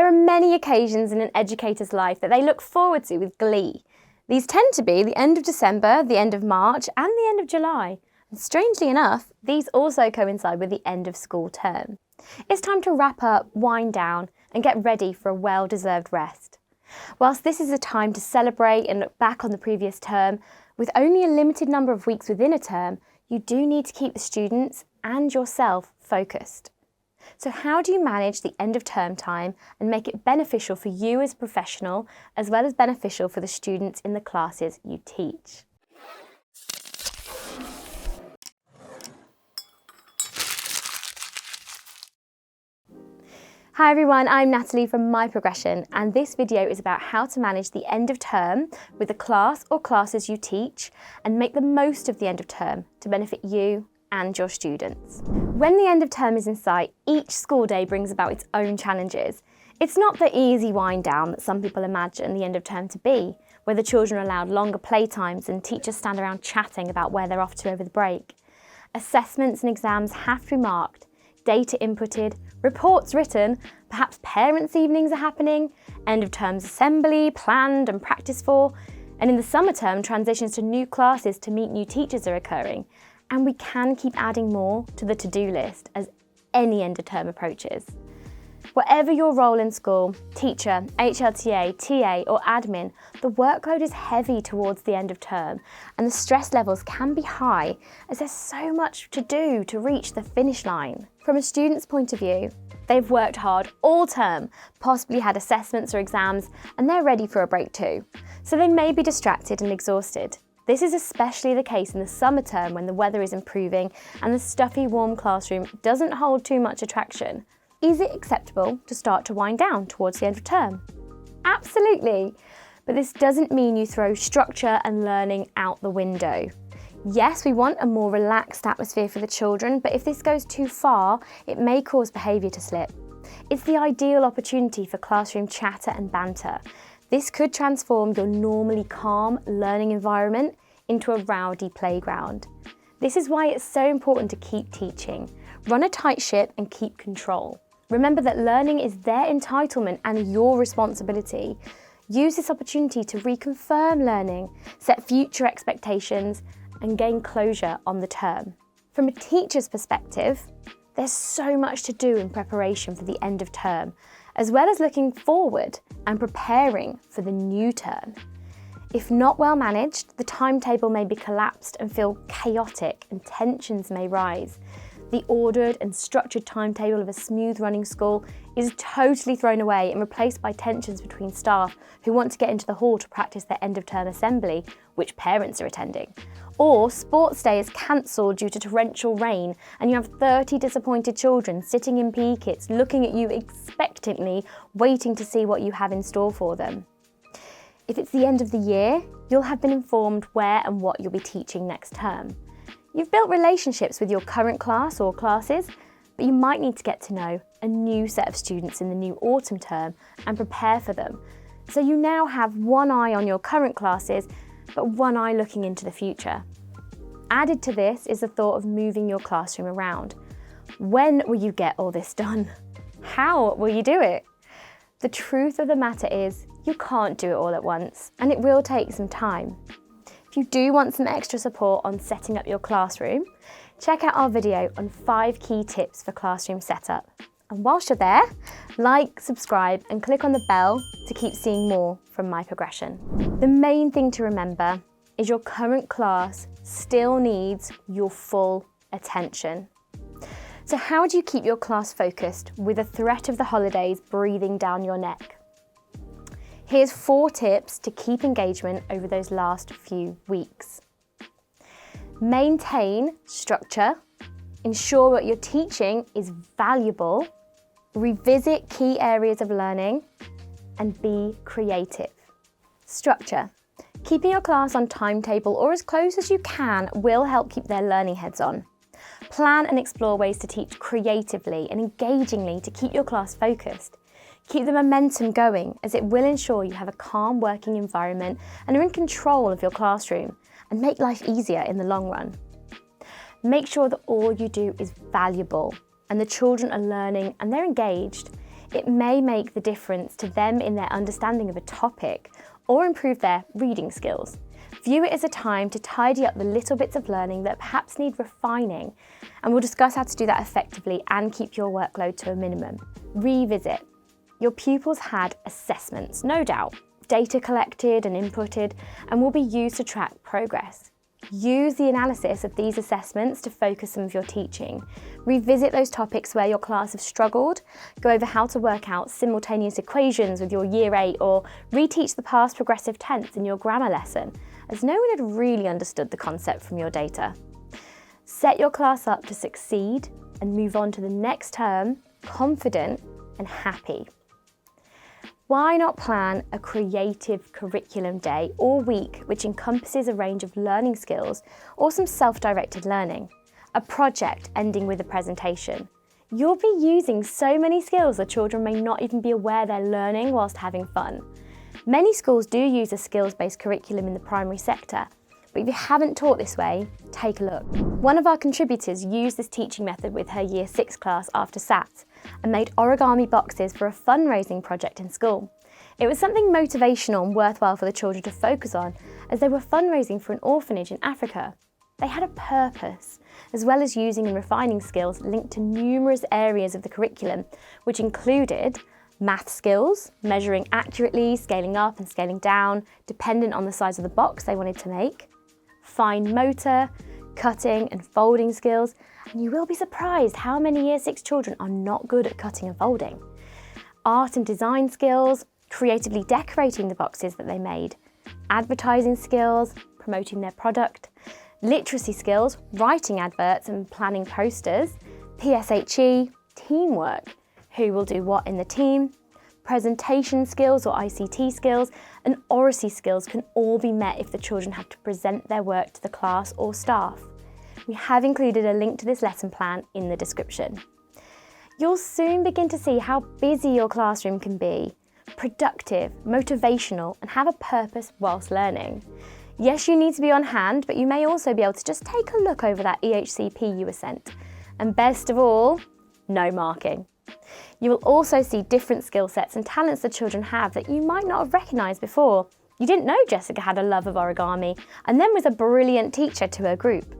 There are many occasions in an educator's life that they look forward to with glee. These tend to be the end of December, the end of March, and the end of July. And strangely enough, these also coincide with the end of school term. It's time to wrap up, wind down, and get ready for a well-deserved rest. Whilst this is a time to celebrate and look back on the previous term, with only a limited number of weeks within a term, you do need to keep the students and yourself focused. So how do you manage the end of term time and make it beneficial for you as a professional, as well as beneficial for the students in the classes you teach? Hi everyone, I'm Natalie from My Progression, and this video is about how to manage the end of term with the class or classes you teach and make the most of the end of term to benefit you and your students. When the end of term is in sight, each school day brings about its own challenges. It's not the easy wind down that some people imagine the end of term to be, where the children are allowed longer playtimes and teachers stand around chatting about where they're off to over the break. Assessments and exams have to be marked, data inputted, reports written, perhaps parents' evenings are happening, end of terms assembly planned and practiced for, and in the summer term transitions to new classes to meet new teachers are occurring. And we can keep adding more to the to-do list as any end of term approaches. Whatever your role in school, teacher, HLTA, TA or admin, the workload is heavy towards the end of term and the stress levels can be high as there's so much to do to reach the finish line. From a student's point of view, they've worked hard all term, possibly had assessments or exams, and they're ready for a break too. So they may be distracted and exhausted. This is especially the case in the summer term when the weather is improving and the stuffy, warm classroom doesn't hold too much attraction. Is it acceptable to start to wind down towards the end of term? Absolutely, but this doesn't mean you throw structure and learning out the window. Yes, we want a more relaxed atmosphere for the children, but if this goes too far, it may cause behaviour to slip. It's the ideal opportunity for classroom chatter and banter. This could transform your normally calm learning environment into a rowdy playground. This is why it's so important to keep teaching. Run a tight ship and keep control. Remember that learning is their entitlement and your responsibility. Use this opportunity to reconfirm learning, set future expectations, and gain closure on the term. From a teacher's perspective, there's so much to do in preparation for the end of term, as well as looking forward and preparing for the new term. If not well managed, the timetable may be collapsed and feel chaotic and tensions may rise. The ordered and structured timetable of a smooth running school is totally thrown away and replaced by tensions between staff who want to get into the hall to practice their end of term assembly, which parents are attending. Or sports day is cancelled due to torrential rain and you have 30 disappointed children sitting in PE kits looking at you expectantly, waiting to see what you have in store for them. If it's the end of the year, you'll have been informed where and what you'll be teaching next term. You've built relationships with your current class or classes, but you might need to get to know a new set of students in the new autumn term and prepare for them. So you now have one eye on your current classes, but one eye looking into the future. Added to this is the thought of moving your classroom around. When will you get all this done? How will you do it? The truth of the matter is, you can't do it all at once, and it will take some time. If you do want some extra support on setting up your classroom, check out our video on 5 key tips for classroom setup. And whilst you're there, like, subscribe and click on the bell to keep seeing more from My Progression. The main thing to remember is your current class still needs your full attention. So how do you keep your class focused with the threat of the holidays breathing down your neck? Here's 4 tips to keep engagement over those last few weeks. Maintain structure, ensure what you're teaching is valuable, revisit key areas of learning, and be creative. Structure. Keeping your class on timetable or as close as you can will help keep their learning heads on. Plan and explore ways to teach creatively and engagingly to keep your class focused. Keep the momentum going as it will ensure you have a calm working environment and are in control of your classroom and make life easier in the long run. Make sure that all you do is valuable and the children are learning and they're engaged. It may make the difference to them in their understanding of a topic or improve their reading skills. View it as a time to tidy up the little bits of learning that perhaps need refining, and we'll discuss how to do that effectively and keep your workload to a minimum. Revisit. Your pupils had assessments, no doubt, data collected and inputted, and will be used to track progress. Use the analysis of these assessments to focus some of your teaching. Revisit those topics where your class have struggled, go over how to work out simultaneous equations with your Year 8, or reteach the past progressive tense in your grammar lesson, as no one had really understood the concept from your data. Set your class up to succeed and move on to the next term confident and happy. Why not plan a creative curriculum day or week which encompasses a range of learning skills or some self-directed learning? A project ending with a presentation. You'll be using so many skills that children may not even be aware they're learning whilst having fun. Many schools do use a skills-based curriculum in the primary sector, but if you haven't taught this way, take a look. One of our contributors used this teaching method with her Year 6 class after SAT and made origami boxes for a fundraising project in school. It was something motivational and worthwhile for the children to focus on as they were fundraising for an orphanage in Africa. They had a purpose, as well as using and refining skills linked to numerous areas of the curriculum, which included math skills, measuring accurately, scaling up and scaling down, dependent on the size of the box they wanted to make, fine motor, cutting and folding skills, and you will be surprised how many Year 6 children are not good at cutting and folding. Art and design skills, creatively decorating the boxes that they made, advertising skills, promoting their product, literacy skills, writing adverts and planning posters, PSHE, teamwork, who will do what in the team, presentation skills or ICT skills, and oracy skills can all be met if the children have to present their work to the class or staff. We have included a link to this lesson plan in the description. You'll soon begin to see how busy your classroom can be, productive, motivational, and have a purpose whilst learning. Yes, you need to be on hand, but you may also be able to just take a look over that EHCP you were sent. And best of all, no marking. You will also see different skill sets and talents the children have that you might not have recognised before. You didn't know Jessica had a love of origami and then was a brilliant teacher to her group.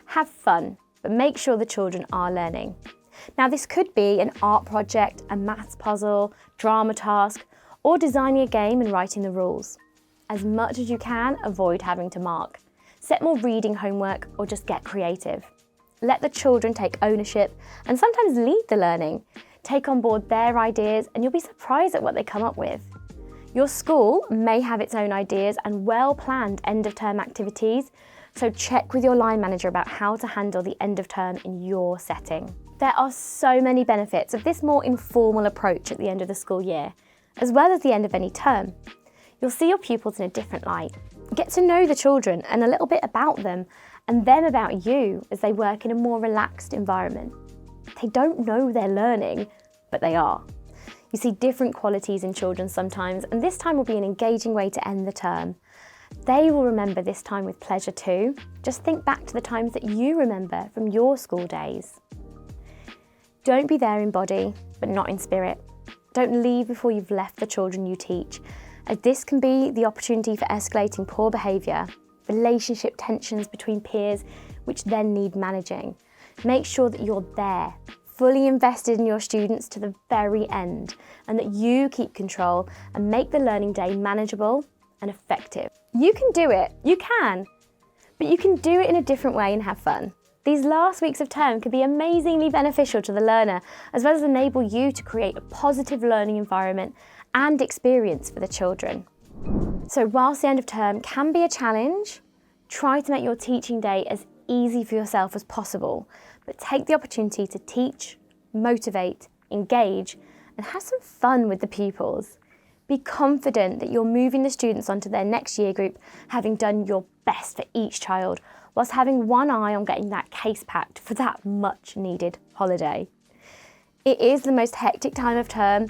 Have fun, but make sure the children are learning. Now, this could be an art project, a maths puzzle, drama task, or designing a game and writing the rules. As much as you can, avoid having to mark. Set more reading homework or just get creative. Let the children take ownership and sometimes lead the learning. Take on board their ideas and you'll be surprised at what they come up with. Your school may have its own ideas and well-planned end-of-term activities, so check with your line manager about how to handle the end of term in your setting. There are so many benefits of this more informal approach at the end of the school year, as well as the end of any term. You'll see your pupils in a different light. Get to know the children and a little bit about them and them about you as they work in a more relaxed environment. They don't know they're learning, but they are. You see different qualities in children sometimes, and this time will be an engaging way to end the term. They will remember this time with pleasure too. Just think back to the times that you remember from your school days. Don't be there in body, but not in spirit. Don't leave before you've left the children you teach, as this can be the opportunity for escalating poor behaviour, relationship tensions between peers, which then need managing. Make sure that you're there, fully invested in your students to the very end, and that you keep control and make the learning day manageable and effective. You can do it, you can, but you can do it in a different way and have fun. These last weeks of term can be amazingly beneficial to the learner, as well as enable you to create a positive learning environment and experience for the children. So whilst the end of term can be a challenge, try to make your teaching day as easy for yourself as possible, but take the opportunity to teach, motivate, engage, and have some fun with the pupils. Be confident that you're moving the students onto their next year group, having done your best for each child, whilst having one eye on getting that case packed for that much needed holiday. It is the most hectic time of term,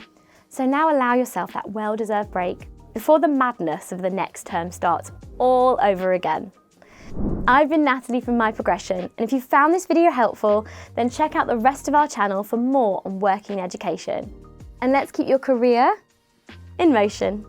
so now allow yourself that well-deserved break before the madness of the next term starts all over again. I've been Natalie from My Progression, and if you found this video helpful, then check out the rest of our channel for more on working education. and let's keep your career in motion.